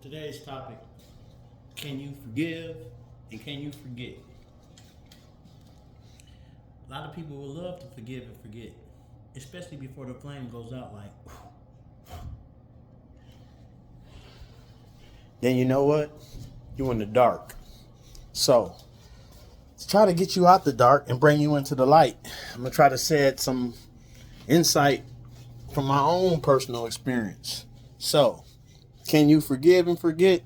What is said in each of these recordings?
Today's topic: can you forgive and can you forget? A lot of people will love to forgive and forget, especially before the flame goes out. Like, then you know what? You in the dark. So, to try to get you out the dark and bring you into the light, I'm going to try to shed some insight from my own personal experience. So, can you forgive and forget?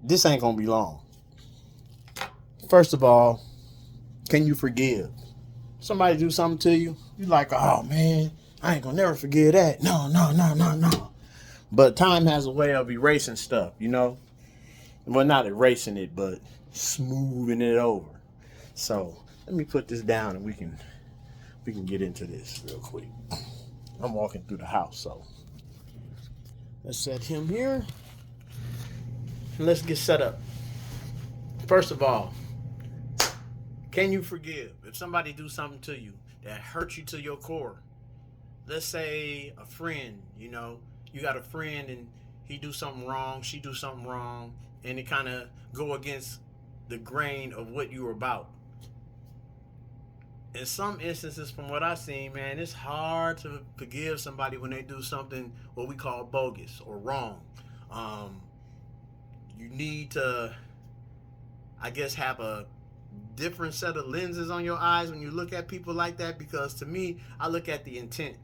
This ain't going to be long. First of all, can you forgive? Somebody do something to you, you like, oh man, I ain't going to never forgive that. No, no, no, no, no. But time has a way of erasing stuff, you know? Well, not erasing it, but smoothing it over. So let me put this down and we can get into this real quick. I'm walking through the house, so let's set him here. Let's get set up. First of all, can you forgive? If somebody do something to you that hurts you to your core, let's say a friend, you got a friend and he do something wrong, she do something wrong, and it kind of go against the grain of what you were about. In some instances, from what I've seen, man, it's hard to forgive somebody when they do something what we call bogus or wrong. You need to, I guess, have a different set of lenses on your eyes when you look at people like that, because to me, I look at the intent.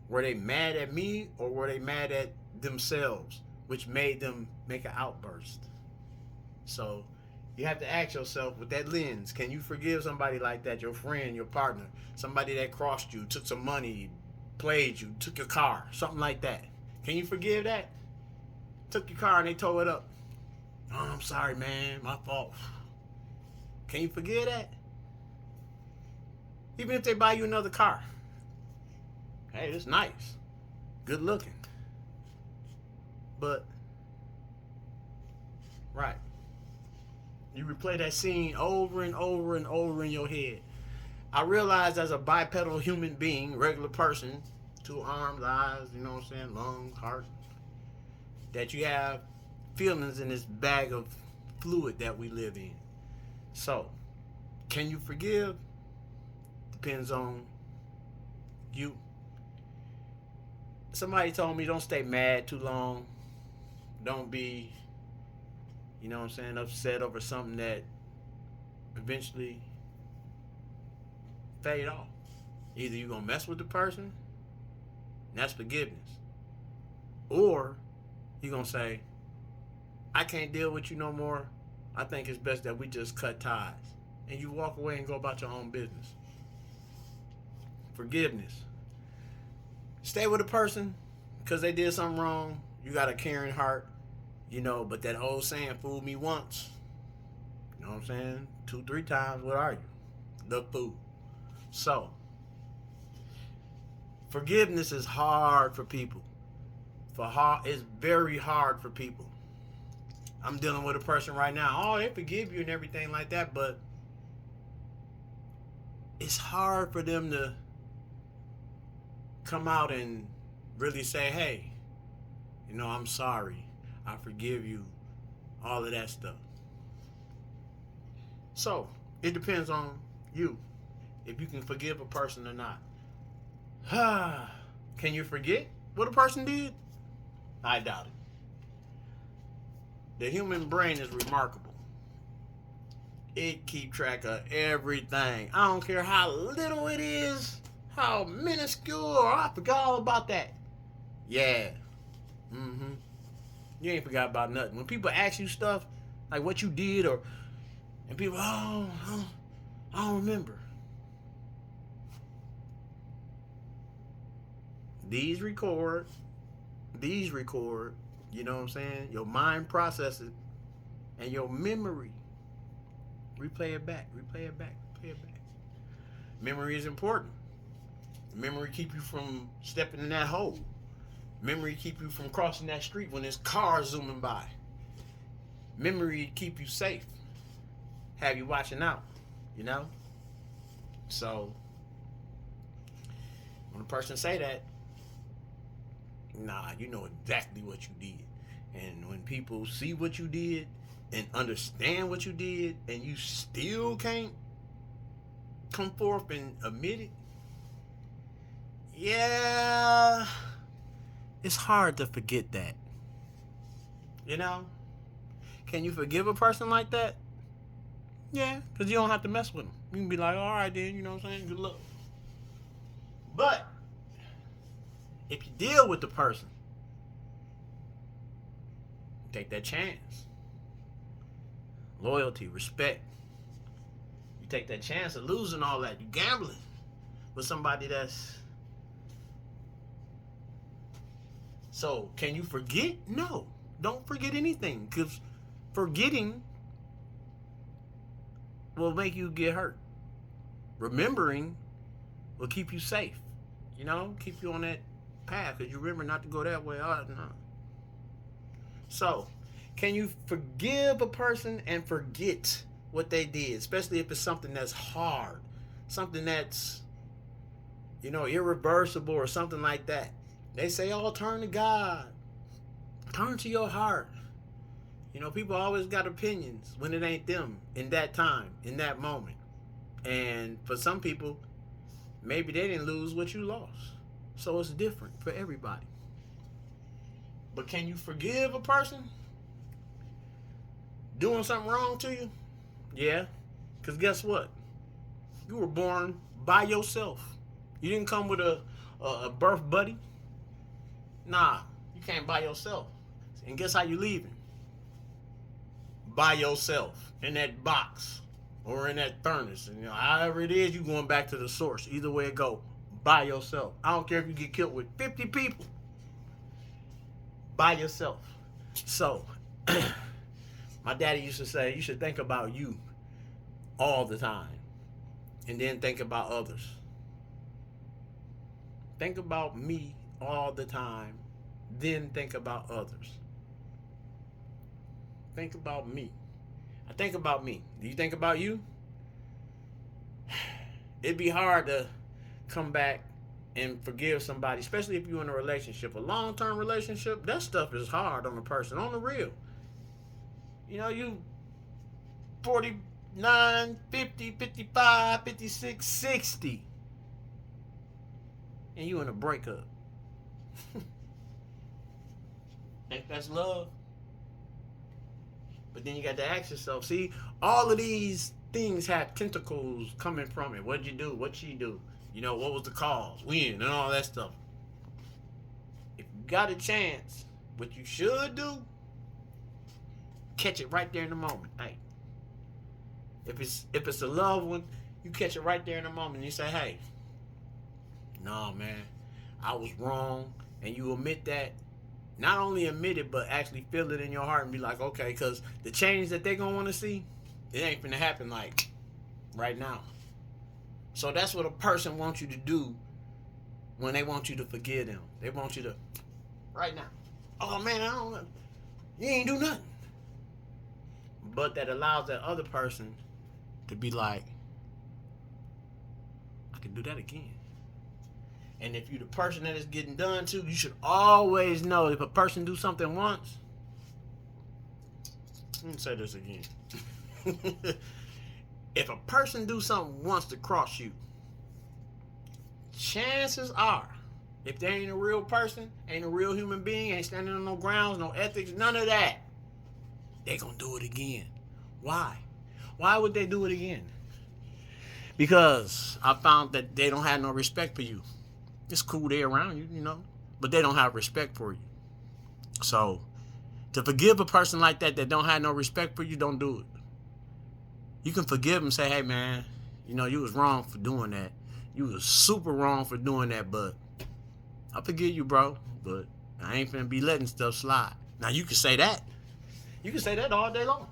Were they mad at me or were they mad at themselves, which made them make an outburst? So you have to ask yourself with that lens, can you forgive somebody like that, your friend, your partner, somebody that crossed you, took some money, played you, took your car, something like that? Can you forgive that? Took your car and they tore it up. Oh, I'm sorry, man, my fault. Can you forgive that? Even if they buy you another car. Hey, it's nice. Good looking. But, right. You replay that scene over and over and over in your head. I realize as a bipedal human being, regular person, 2 arms, eyes, you know what I'm saying, lungs, heart, that you have feelings in this bag of fluid that we live in. So, can you forgive? Depends on you. Somebody told me don't stay mad too long. Don't be, upset over something that eventually fade off. Either you're going to mess with the person, and that's forgiveness. Or you're going to say, I can't deal with you no more. I think it's best that we just cut ties. And you walk away and go about your own business. Forgiveness. Stay with a person because they did something wrong. You got a caring heart, but that old saying, fool me once. You know what I'm saying? 2, 3 times, what are you? The fool. So, forgiveness is hard for people. It's very hard for people. I'm dealing with a person right now. Oh, they forgive you and everything like that, but it's hard for them to come out and really say, hey, I'm sorry. I forgive you. All of that stuff. So, it depends on you if you can forgive a person or not. Can you forget what a person did? I doubt it. The human brain is remarkable. It keeps track of everything. I don't care how little it is, how minuscule, or I forgot all about that. Yeah. Mm-hmm. You ain't forgot about nothing. When people ask you stuff, like what you did, and people, I don't remember. These record, you know what I'm saying? Your mind processes and your memory. Replay it back. Memory is important. Memory keep you from stepping in that hole. Memory keep you from crossing that street when there's cars zooming by. Memory keep you safe. Have you watching out, So, when a person say that, nah, you know exactly what you did. And when people see what you did and understand what you did, and you still can't come forth and admit it, yeah, it's hard to forget that. You know? Can you forgive a person like that? Yeah, because you don't have to mess with them. You can be like, all right, then, you know what I'm saying? Good luck. But if you deal with the person, take that chance. Loyalty, respect. You take that chance of losing all that. You gambling with somebody that's... So, can you forget? No. Don't forget anything, because forgetting will make you get hurt. Remembering will keep you safe. You know, keep you on that path, because you remember not to go that way. Oh, no. So, can you forgive a person and forget what they did, especially if it's something that's hard, something that's, you know, irreversible or something like that? They say, oh, turn to God. Turn to your heart. You know, people always got opinions when it ain't them in that time, in that moment. And for some people, maybe they didn't lose what you lost. So it's different for everybody. But can you forgive a person doing something wrong to you? Yeah. Because guess what? You were born by yourself. You didn't come with a birth buddy. Nah, you came by yourself. And guess how you leaving? By yourself. In that box. Or in that furnace. And, you know, however it is, you going back to the source. Either way it go. By yourself. I don't care if you get killed with 50 people. By yourself. So, my daddy used to say, you should think about you all the time. And then think about others. Think about me all the time. Then think about others. Think about me. I think about me. Do you think about you? It'd be hard to come back and forgive somebody, especially if you're in a relationship. A long-term relationship, that stuff is hard on a person, on the real. You know, you 49, 50, 55, 56, 60. And you in a breakup. Think that's love? But then you got to ask yourself, see, all of these things have tentacles coming from it. What'd you do? What'd she do? You know, what was the cause? When? And all that stuff. If you got a chance, what you should do, catch it right there in the moment. Hey, if it's a loved one, you catch it right there in the moment. And you say, hey, no, man, I was wrong. And you admit that. Not only admit it, but actually feel it in your heart and be like, okay, because the change that they're going to want to see, it ain't going to happen like right now. So that's what a person wants you to do when they want you to forgive them. They want you to, right now. Oh, man, you ain't do nothing. But that allows that other person to be like, I can do that again. And if you're the person that is getting done to, you should always know if a person do something once. Let me say this again. If a person do something once to cross you, chances are, if they ain't a real person, ain't a real human being, ain't standing on no grounds, no ethics, none of that, they gonna do it again. Why? Why would they do it again? Because I found that they don't have no respect for you. It's cool they're around you, you know, but they don't have respect for you. So, to forgive a person like that don't have no respect for you, don't do it. You can forgive them, say, hey, man, you know, you was wrong for doing that. You was super wrong for doing that, but I forgive you, bro, but I ain't finna be letting stuff slide. Now, you can say that. You can say that all day long.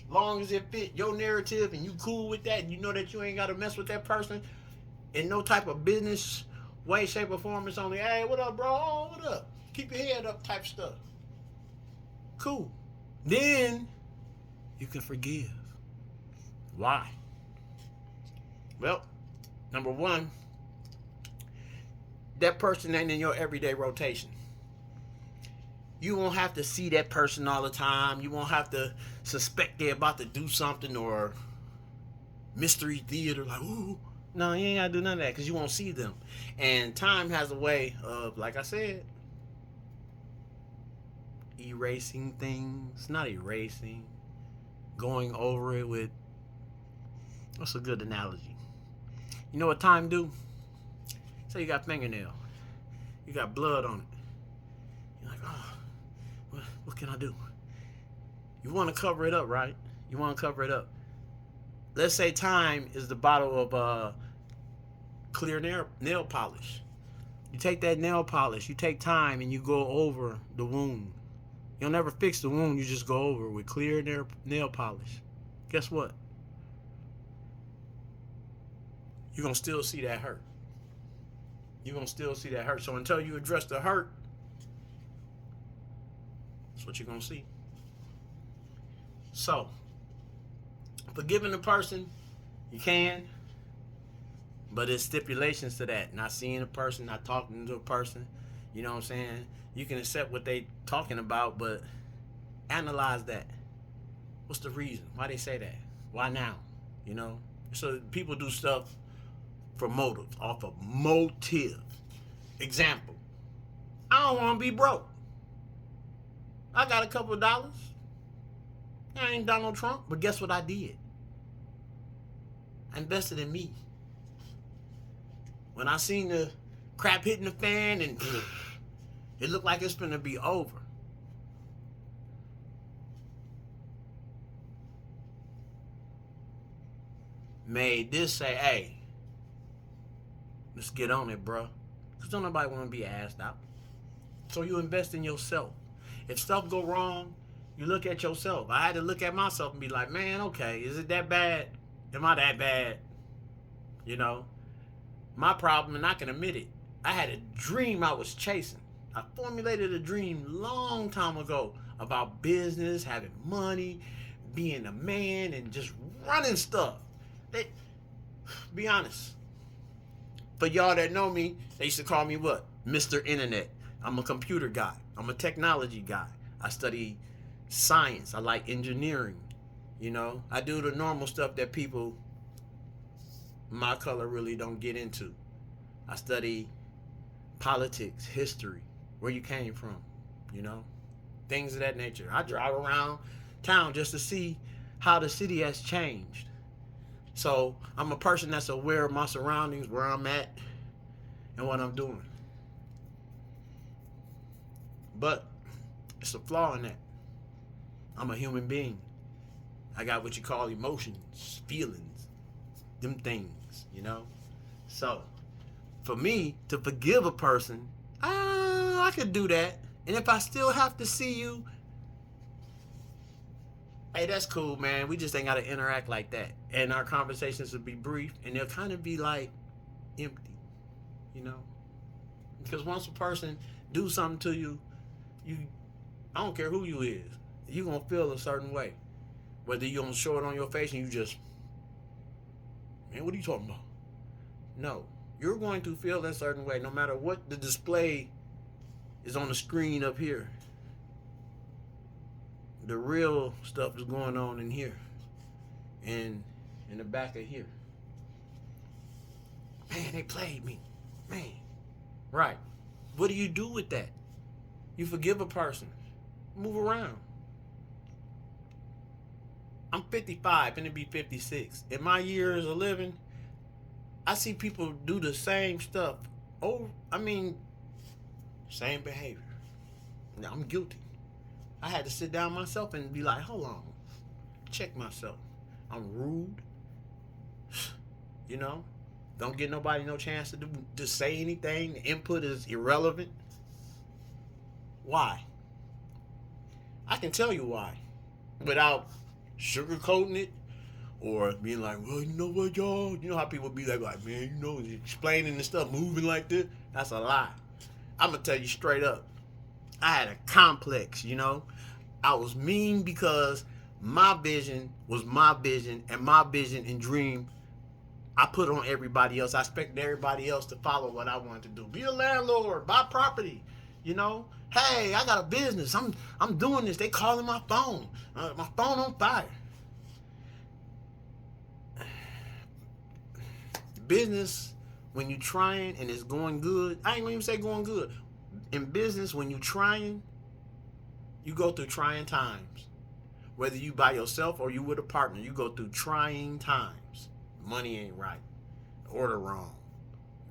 Long as it fit your narrative and you cool with that, and you know that you ain't got to mess with that person in no type of business way, shape, or form. It's only, hey, what up, bro? Oh, what up? Keep your head up type stuff. Cool. Then you can forgive. Why? Well, number one, that person ain't in your everyday rotation. You won't have to see that person all the time. You won't have to suspect they're about to do something or mystery theater like, ooh. No, you ain't gotta do none of that because you won't see them. And time has a way of, like I said, erasing things. Not erasing. Going over it with, what's a good analogy? You know what time do? Say you got fingernail. You got blood on it. You're like, oh, what can I do? You want to cover it up, right? You want to cover it up. Let's say time is the bottle of clear nail polish. You take that nail polish, you take time, and you go over the wound. You'll never fix the wound, you just go over with clear nail polish. Guess what? You're going to still see that hurt. You're going to still see that hurt. So until you address the hurt, that's what you're going to see. So, forgiving a person, you can, but there's stipulations to that. Not seeing a person, not talking to a person, you know what I'm saying? You can accept what they talking about, but analyze that. What's the reason? Why they say that? Why now? You know? So people do stuff for motive, off of motive. Example, I don't want to be broke. I got a couple of dollars. I ain't Donald Trump, but guess what I did? I invested in me. When I seen the crap hitting the fan and it looked like it's gonna be over, made this say, hey, let's get on it, bro. Because don't nobody want to be asked out. So you invest in yourself. If stuff go wrong, you look at yourself. I had to look at myself and be like, man, okay, is it that bad? Am I that bad? You know, my problem, and I can admit it, I had a dream I was chasing. I formulated a dream long time ago about business, having money, being a man, and just running stuff. Be honest. For y'all that know me, they used to call me what? Mr. Internet. I'm a computer guy. I'm a technology guy. I study science. I like engineering. You know, I do the normal stuff that people my color really don't get into. I study politics, history, where you came from, you know, things of that nature. I drive around town just to see how the city has changed. So I'm a person that's aware of my surroundings, where I'm at, and what I'm doing. But it's a flaw in that. I'm a human being. I got what you call emotions, feelings, them things, you know? So for me to forgive a person, I could do that. And if I still have to see you, hey, that's cool, man. We just ain't got to interact like that. And our conversations will be brief, and they'll kind of be like empty, you know? Because once a person do something to you, I don't care who you is, you going to feel a certain way. Whether you don't show it on your face and you just, man, what are you talking about? No, you're going to feel that certain way no matter what the display is on the screen up here. The real stuff is going on in here and in the back of here. Man, they played me. Man. Right. What do you do with that? You forgive a person. Move around. I'm 55, and it'll be 56. In my years of living, I see people do the same stuff. Same behavior. Now, I'm guilty. I had to sit down myself and be like, hold on. Check myself. I'm rude. You know? Don't give nobody no chance to say anything. The input is irrelevant. Why? I can tell you why. Without sugarcoating it or being like, well, you know what, y'all? You know how people be like, man, you know, explaining the stuff, moving like this? That's a lie. I'm going to tell you straight up. I had a complex, you know? I was mean because my vision was my vision, and my vision and dream I put on everybody else. I expected everybody else to follow what I wanted to do. Be a landlord, buy property, You know, hey, I got a business. I'm doing this. They calling my phone. My phone on fire. Business, when you trying and it's going good, I ain't gonna even say going good. In business, when you trying, you go through trying times. Whether you by yourself or you with a partner, you go through trying times. Money ain't right. Order wrong.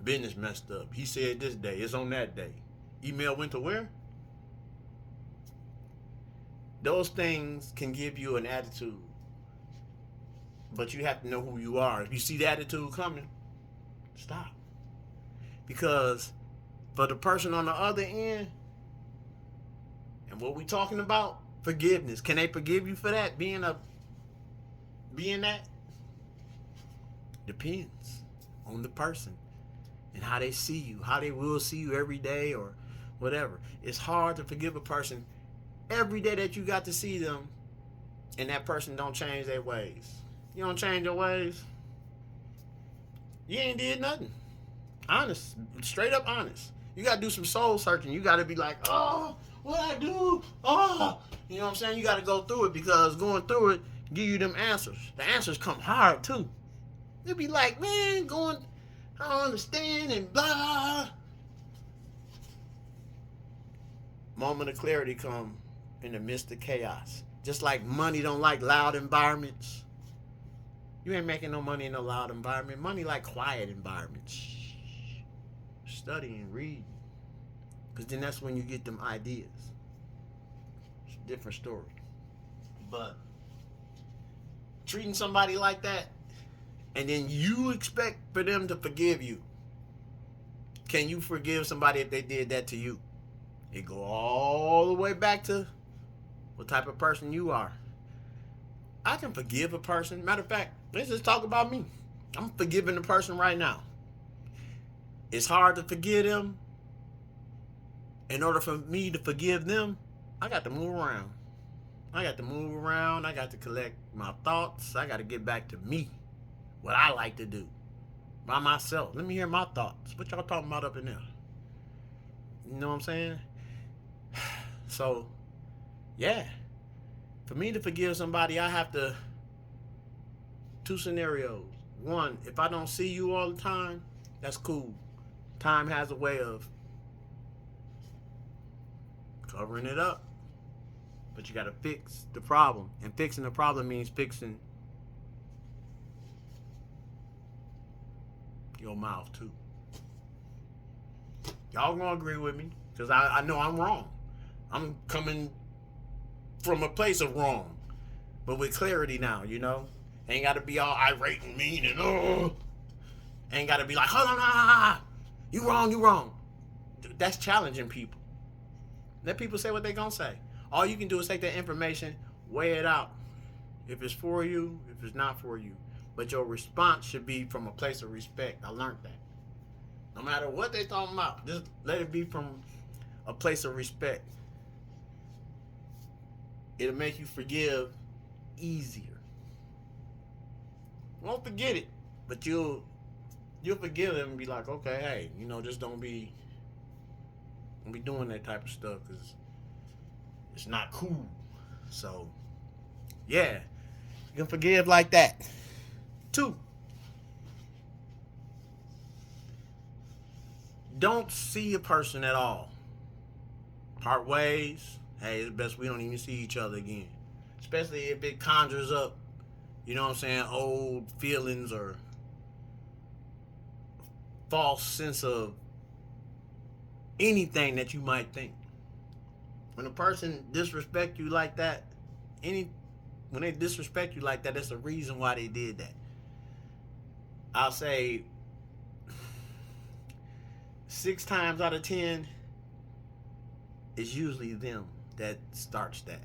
Business messed up. He said this day, it's on that day. Email went to where? Those things can give you an attitude. But you have to know who you are. If you see the attitude coming, stop. Because for the person on the other end, and what we talking about, forgiveness. Can they forgive you for that? Being that? Depends on the person and how they see you, how they will see you every day or whatever. It's hard to forgive a person every day that you got to see them and that person don't change their ways. You don't change your ways, you ain't did nothing. Honest, straight up honest. You gotta do some soul searching. You gotta be like, oh, what I do? Oh, you know what I'm saying? You gotta go through it, because going through it give you them answers. The answers come hard too. You'll be like, man, I don't understand and blah. Moment of clarity come in the midst of chaos. Just like money don't like loud environments. You ain't making no money in a loud environment. Money like quiet environments. Study and read. Because then that's when you get them ideas. It's a different story. But treating somebody like that, and then you expect for them to forgive you. Can you forgive somebody if they did that to you? It go all the way back to what type of person you are. I can forgive a person. Matter of fact, let's just talk about me. I'm forgiving the person right now. It's hard to forgive them. In order for me to forgive them, I got to move around. I got to collect my thoughts. I got to get back to me. What I like to do. By myself. Let me hear my thoughts. What y'all talking about up in there? You know what I'm saying? So, yeah. For me to forgive somebody, I have to... Two scenarios. One, if I don't see you all the time, that's cool. Time has a way of covering it up. But you got to fix the problem. And fixing the problem means fixing your mouth too. Y'all gonna agree with me, because I know I'm wrong. I'm coming from a place of wrong, but with clarity now, you know. Ain't got to be all irate and mean and ain't got to be like, hold on, you wrong. That's challenging people. Let people say what they gonna say. All you can do is take that information, weigh it out. If it's for you, if it's not for you. But your response should be from a place of respect. I learned that. No matter what they talking about, just let it be from a place of respect. It'll make you forgive easier. Won't forget it, but you'll forgive them and be like, okay, hey, you know, just don't be doing that type of stuff, because it's not cool. So, yeah, you can forgive like that. 2, don't see a person at all. Part ways. Hey, it's best we don't even see each other again. Especially if it conjures up, you know what I'm saying, old feelings or false sense of anything that you might think. When a person disrespect you like that, when they disrespect you like that, that's a reason why they did that. I'll say 6 times out of 10, it's usually them that starts that.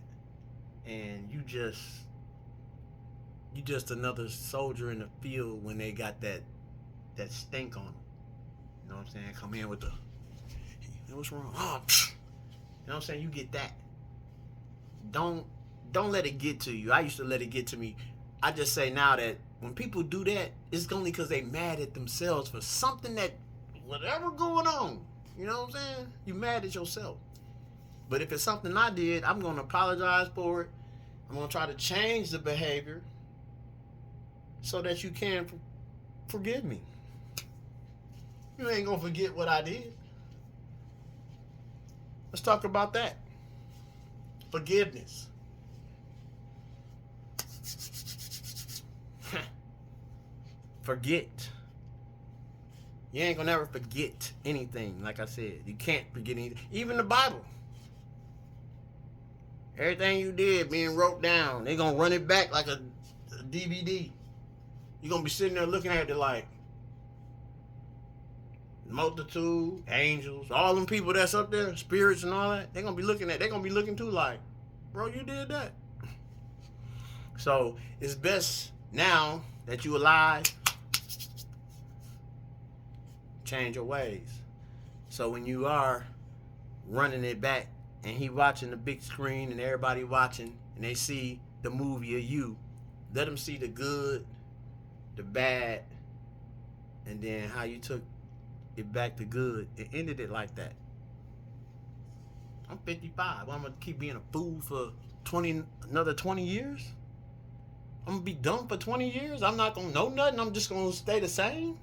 And you just another soldier in the field when they got that stink on them. You know what I'm saying? Come in with the, hey, what's wrong? Oh, psh. You know what I'm saying? You get that. Don't let it get to you. I used to let it get to me. I just say now that when people do that, it's only because they mad at themselves for something that, whatever going on. You know what I'm saying? You mad at yourself. But if it's something I did, I'm going to apologize for it. I'm going to try to change the behavior so that you can forgive me. You ain't going to forget what I did. Let's talk about that. Forgiveness. Forget. You ain't gonna never forget anything. Like I said, you can't forget anything. Even the Bible. Everything you did being wrote down, they gonna run it back like a DVD. You're gonna be sitting there looking at it like multitude, angels, all them people that's up there, spirits and all that. They're gonna be looking too like, bro, you did that. So it's best now that you alive, change your ways. So when you are running it back and he watching the big screen and everybody watching and they see the movie of you, let them see the good, the bad, and then how you took it back to good and ended it like that. I'm 55. I'm gonna keep being a fool for another 20 years? I'm gonna be dumb for 20 years? I'm not gonna know nothing? I'm just gonna stay the same?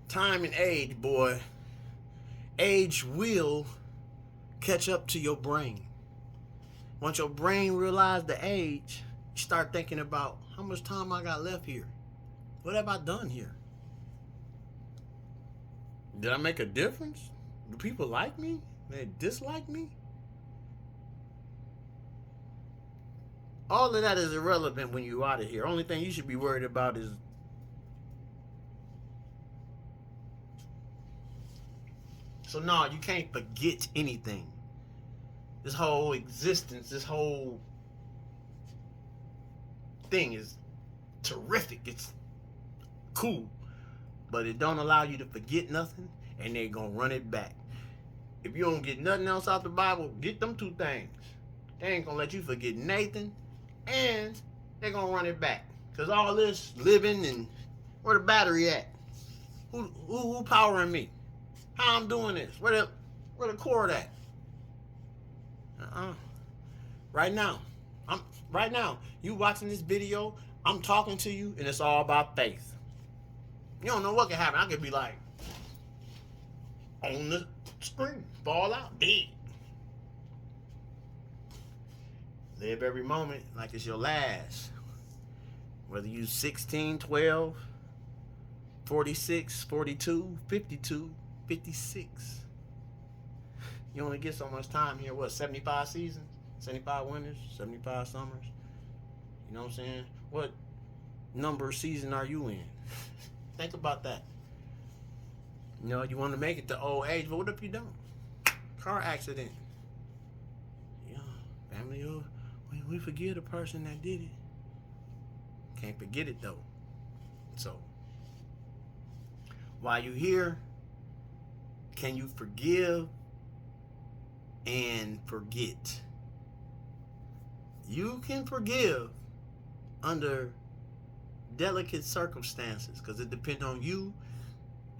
Time and age, boy. Age will catch up to your brain. Once your brain realizes the age, you start thinking about how much time I got left here. What have I done here? Did I make a difference? Do people like me? Do they dislike me? All of that is irrelevant when you're out of here. Only thing you should be worried about is so no, you can't forget anything. This whole existence, this whole thing is terrific. It's cool. But it don't allow you to forget nothing, and they're going to run it back. If you don't get nothing else out the Bible, get them two things. They ain't going to let you forget Nathan, and they're going to run it back. Because all this living and where the battery at? Who powering me? How I'm doing this? Where the cord at? Right now, you watching this video, I'm talking to you, and it's all about faith. You don't know what can happen. I could be like on the screen, fall out, dead. Live every moment like it's your last. Whether you 16, 12, 46, 42, 52, 56. You only get so much time here. What, 75 seasons? 75 winters? 75 summers? You know what I'm saying? What number season are you in? Think about that. You know, you want to make it to old age, but what if you don't? Car accident. Yeah, family, we forget a person that did it. Can't forget it though. So, while you're here, can you forgive and forget? You can forgive under delicate circumstances because it depends on you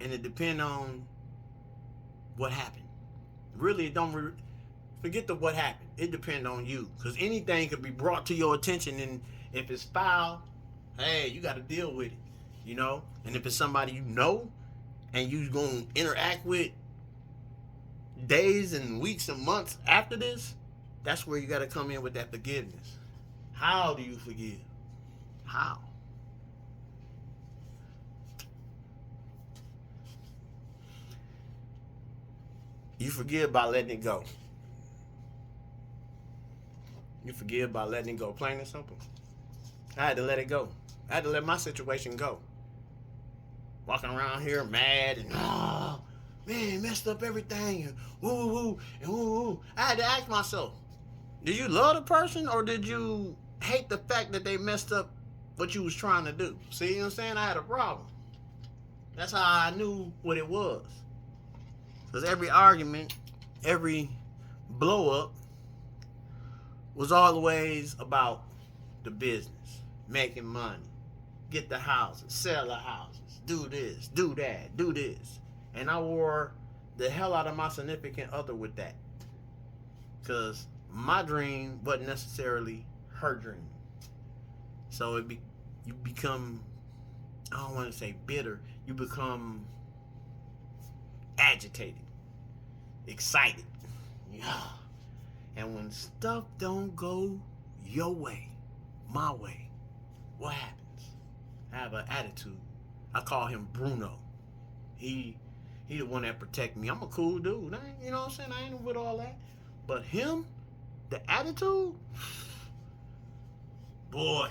and it depends on what happened. Really, don't forget what happened. It depends on you because anything could be brought to your attention, and if it's foul, hey, you got to deal with it, you know. And if it's somebody you know and you gonna interact with days and weeks and months after this, that's where you got to come in with that forgiveness. How do you forgive? How? You forgive by letting it go. You forgive by letting it go. Plain and simple. I had to let it go. I had to let my situation go. Walking around here mad and man, messed up everything and woo and woo. I had to ask myself, did you love the person or did you hate the fact that they messed up what you was trying to do? See what I'm saying? I had a problem. That's how I knew what it was. Because every argument, every blow up was always about the business, making money, get the houses, sell the houses, do this, do that, do this. And I wore the hell out of my significant other with that. Because my dream wasn't necessarily her dream. So you become, I don't want to say bitter, you become agitated, excited. Yeah. And when stuff don't go your way, my way, what happens? I have an attitude. I call him Bruno. He the one that protect me. I'm a cool dude. You know what I'm saying? I ain't with all that. But him, the attitude, boy,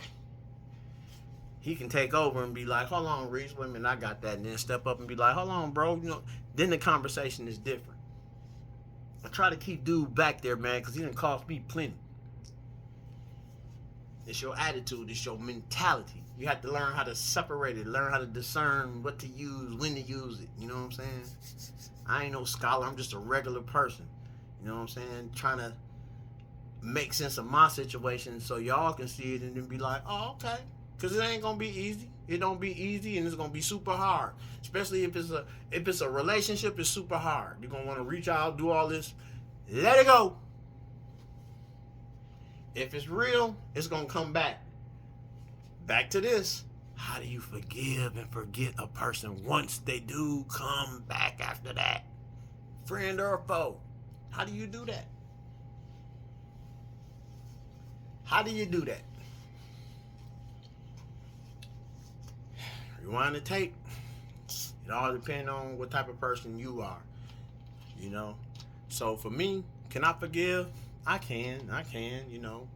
he can take over and be like, hold on, Reese, wait a minute, I got that. And then step up and be like, hold on, bro. You know, then the conversation is different. I try to keep dude back there, man, because he done cost me plenty. It's your attitude. It's your mentality. You have to learn how to separate it, learn how to discern what to use, when to use it. You know what I'm saying? I ain't no scholar. I'm just a regular person. You know what I'm saying? Trying to make sense of my situation so y'all can see it and then be like, oh, okay. Because it ain't going to be easy. It don't be easy, and it's going to be super hard. Especially if it's a relationship, it's super hard. You're going to want to reach out, do all this. Let it go. If it's real, it's going to come back. Back to this. How do you forgive and forget a person once they do come back after that? Friend or foe? How do you do that? How do you do that? Rewind the tape. It all depends on what type of person you are. You know? So for me, can I forgive? I can, you know.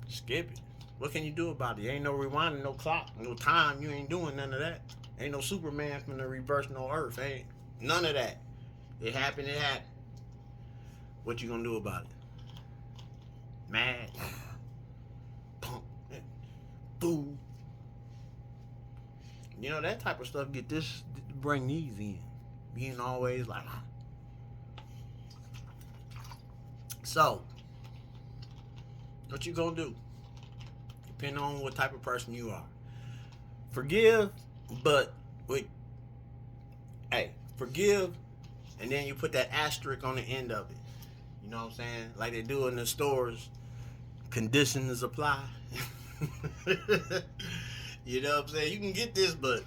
Skip it. What can you do about it? Ain't no rewinding, no clock, no time. You ain't doing none of that. Ain't no Superman from the reverse, no earth. Ain't none of that. It happened, it happened. What you gonna do about it? Mad? Punk? Fool? You know, that type of stuff bring these in. Being always like, so, what you gonna do? Depending on what type of person you are. Forgive, but forgive, and then you put that asterisk on the end of it. You know what I'm saying? Like they do in the stores. Conditions apply. You know what I'm saying? You can get this, but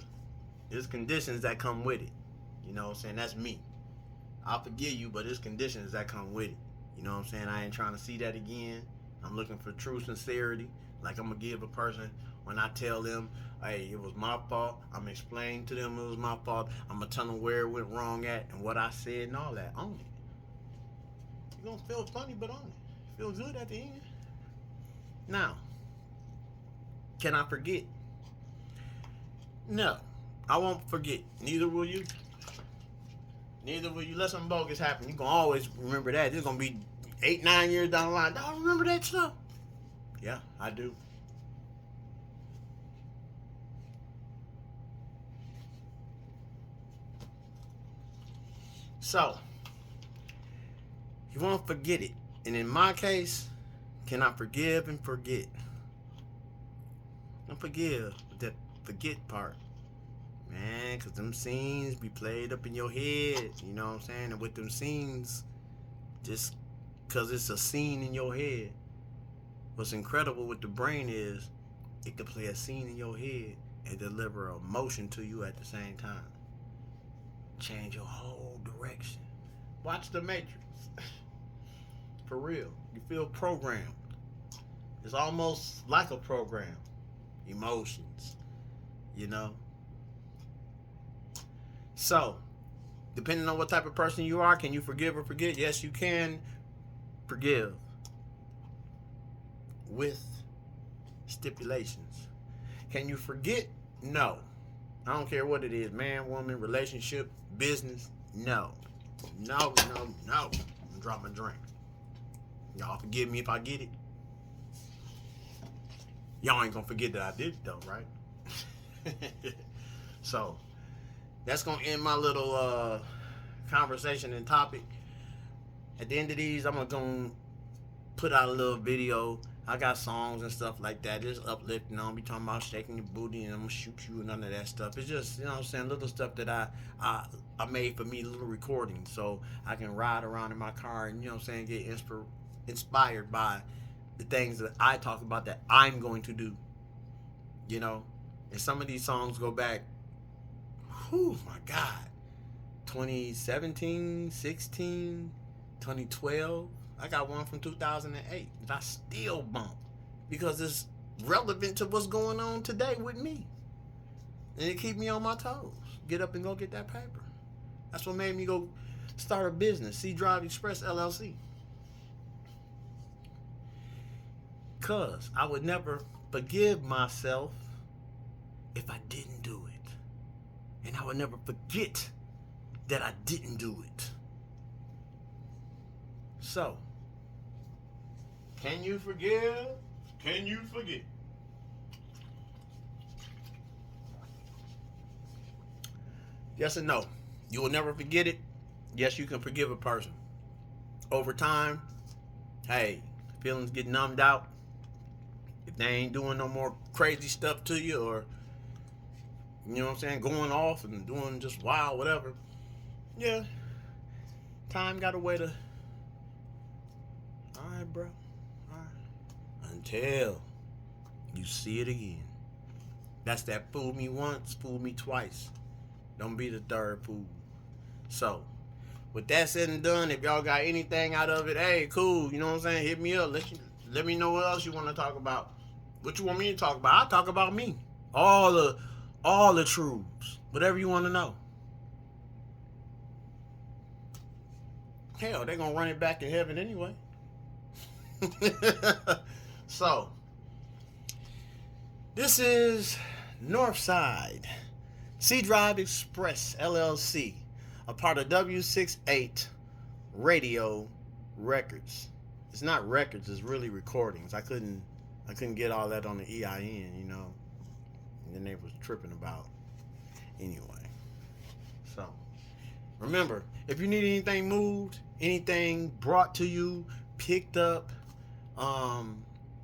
there's conditions that come with it. You know what I'm saying? That's me. I'll forgive you, but there's conditions that come with it. You know what I'm saying? I ain't trying to see that again. I'm looking for true sincerity. Like I'm going to give a person when I tell them, hey, it was my fault. I'm explaining to them it was my fault. I'm going to tell them where it went wrong at and what I said and all that. Own it. You're going to feel funny, but own it. Feel good at the end. Now, can I forget? No, I won't forget. Neither will you. Neither will you. Let something bogus happen. You're going to always remember that. This is going to be 8-9 years down the line. Do I remember that stuff? Yeah, I do. So, you won't forget it. And in my case, can I forgive and forget? Don't forgive the forget part. Man, because them scenes be played up in your head. You know what I'm saying? And with them scenes, just because it's a scene in your head, what's incredible with the brain is it can play a scene in your head and deliver emotion to you at the same time. Change your whole direction. Watch The Matrix. For real. You feel programmed. It's almost like a program. Emotions. You know? So, depending on what type of person you are, can you forgive or forget? Yes, you can forgive. With stipulations. Can you forget? No. I don't care what it is. Man, woman, relationship, business. No. No. I'm gonna drop my drink. Y'all forgive me if I get it. Y'all ain't gonna forget that I did it though, right? So, that's gonna end my little conversation and topic. At the end of these, I'm gonna put out a little video. I got songs and stuff like that. It's uplifting. I don't be talking about shaking your booty and I'm gonna shoot you and none of that stuff. It's just, you know what I'm saying, little stuff that I made for me, little recordings, so I can ride around in my car and, you know what I'm saying, get inspired by the things that I talk about that I'm going to do. You know, and some of these songs go back, whew, my God, 2017, 16, 2012. I got one from 2008 that I still bump because it's relevant to what's going on today with me. And it keep me on my toes. Get up and go get that paper. That's what made me go start a business, C Drive Express LLC. Because I would never forgive myself if I didn't do it. And I would never forget that I didn't do it. So, can you forgive? Can you forget? Yes and no. You will never forget it. Yes, you can forgive a person. Over time, hey, feelings get numbed out. If they ain't doing no more crazy stuff to you, or, you know what I'm saying, going off and doing just wild, whatever. Yeah. Time got a way to. Alright, bro. Alright. Until you see it again. That's that fool me once, fool me twice. Don't be the third fool. So, with that said and done, if y'all got anything out of it, hey, cool. You know what I'm saying? Hit me up. Let me know what else you want to talk about. What you want me to talk about? I'll talk about me. All the truths. Whatever you want to know. Hell, they're going to run it back in heaven anyway. So, this is Northside C Drive Express LLC, a part of W68 Radio Records. It's not records, it's really recordings. I couldn't get all that on the EIN, you know. And then they was tripping about. Anyway. So, remember, if you need anything moved, anything brought to you, picked up,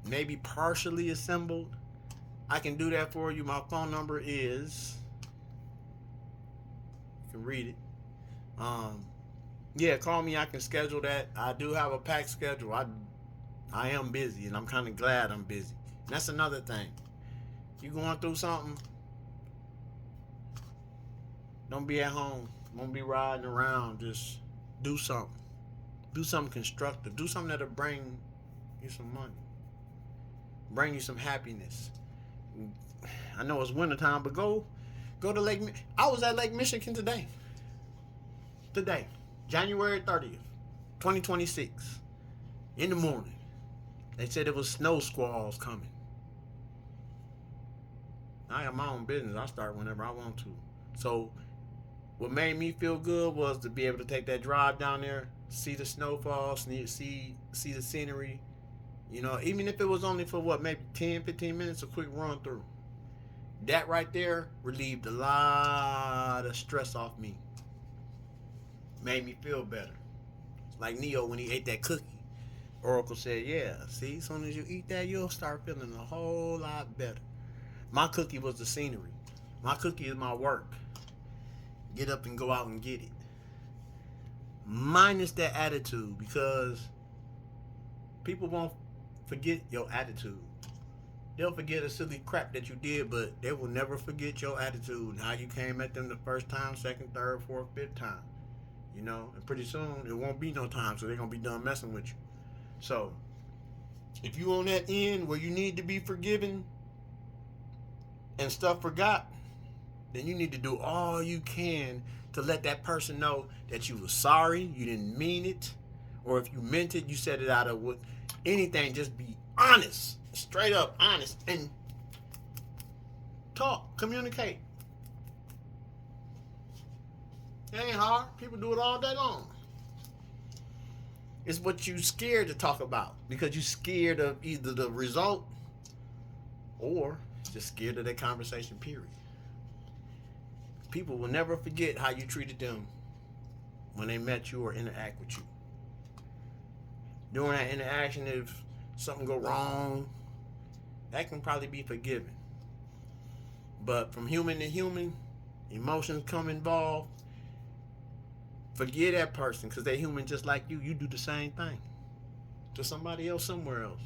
maybe partially assembled, I can do that for you. My phone number is, you can read it. Yeah, call me. I can schedule that. I do have a packed schedule. I am busy, and I'm kind of glad I'm busy. And that's another thing. You going through something, don't be at home. Don't be riding around. Just do something. Do something constructive. Do something that'll bring you some money. Bring you some happiness. I know it's wintertime, but go to Lake. I was at Lake Michigan today. January 30th, 2026. In the morning. They said it was snow squalls coming. I have my own business. I start whenever I want to. So what made me feel good was to be able to take that drive down there, see the snowfall, see the scenery. You know, even if it was only for maybe 10, 15 minutes, a quick run through. That right there relieved a lot of stress off me. Made me feel better. Like Neo when he ate that cookie. Oracle said, yeah, see, as soon as you eat that, you'll start feeling a whole lot better. My cookie was the scenery. My cookie is my work. Get up and go out and get it. Minus that attitude, because people won't forget your attitude. They'll forget the silly crap that you did, but they will never forget your attitude and how you came at them the first time, second, third, fourth, fifth time. You know, and pretty soon it won't be no time, so they're going to be done messing with you. So, if you on that end where you need to be forgiven and stuff forgot, then you need to do all you can to let that person know that you were sorry, you didn't mean it, or if you meant it, you said it out of what anything. Just be honest, straight up honest, and talk, communicate. It ain't hard. People do it all day long. It's what you scared to talk about because you scared of either the result or just scared of that conversation, period. People will never forget how you treated them when they met you or interact with you. During that interaction, if something go wrong, that can probably be forgiven. But from human to human, emotions come involved. Forgive that person because they're human just like you. You do the same thing to somebody else somewhere else.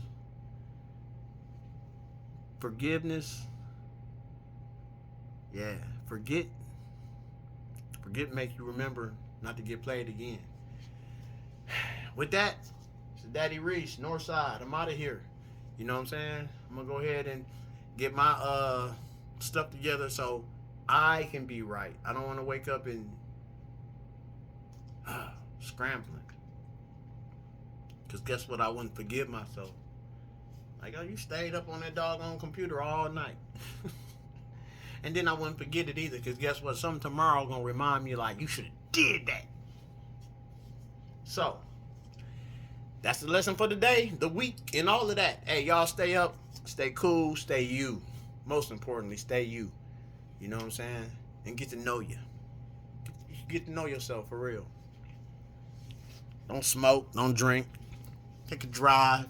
Forgiveness. Yeah, forget make you remember not to get played again. With that, it's Daddy Reese, Northside. I'm out of here. You know what I'm saying? I'm gonna go ahead and get my stuff together so I can be right. I don't want to wake up and scrambling. Cause guess what? I wouldn't forgive myself. Like, oh, you stayed up on that doggone computer all night. And then I wouldn't forget it either, because guess what? Something tomorrow gonna remind me like, you should have did that. So, that's the lesson for the day, the week, and all of that. Hey, y'all stay up, stay cool, stay you. Most importantly, stay you. You know what I'm saying? And get to know you. Get to know yourself for real. Don't smoke, don't drink. Take a drive.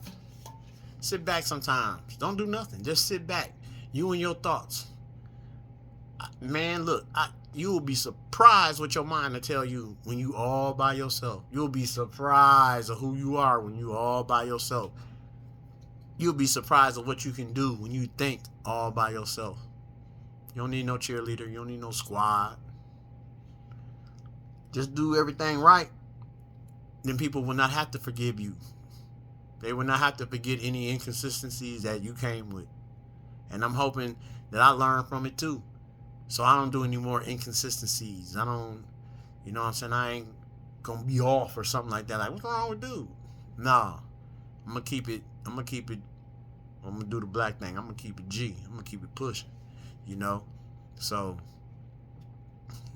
Sit back sometimes. Don't do nothing. Just sit back. You and your thoughts. Man, look, you will be surprised what your mind will tell you when you all by yourself. You'll be surprised of who you are when you all by yourself. You'll be surprised of what you can do when you think all by yourself. You don't need no cheerleader. You don't need no squad. Just do everything right. Then people will not have to forgive you. They will not have to forget any inconsistencies that you came with. And I'm hoping that I learn from it too. So I don't do any more inconsistencies. I don't, you know what I'm saying? I ain't gonna be off or something like that. Like, what's wrong with dude? Nah. I'm gonna keep it, I'm gonna do the black thing. I'm gonna keep it G. I'm gonna keep it pushing, you know? So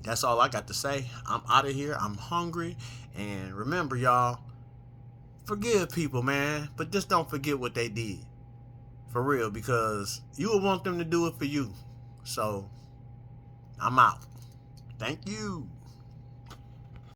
that's all I got to say. I'm out of here. I'm hungry. And remember, y'all, forgive people, man. But just don't forget what they did. For real, because you will want them to do it for you. So, I'm out. Thank you.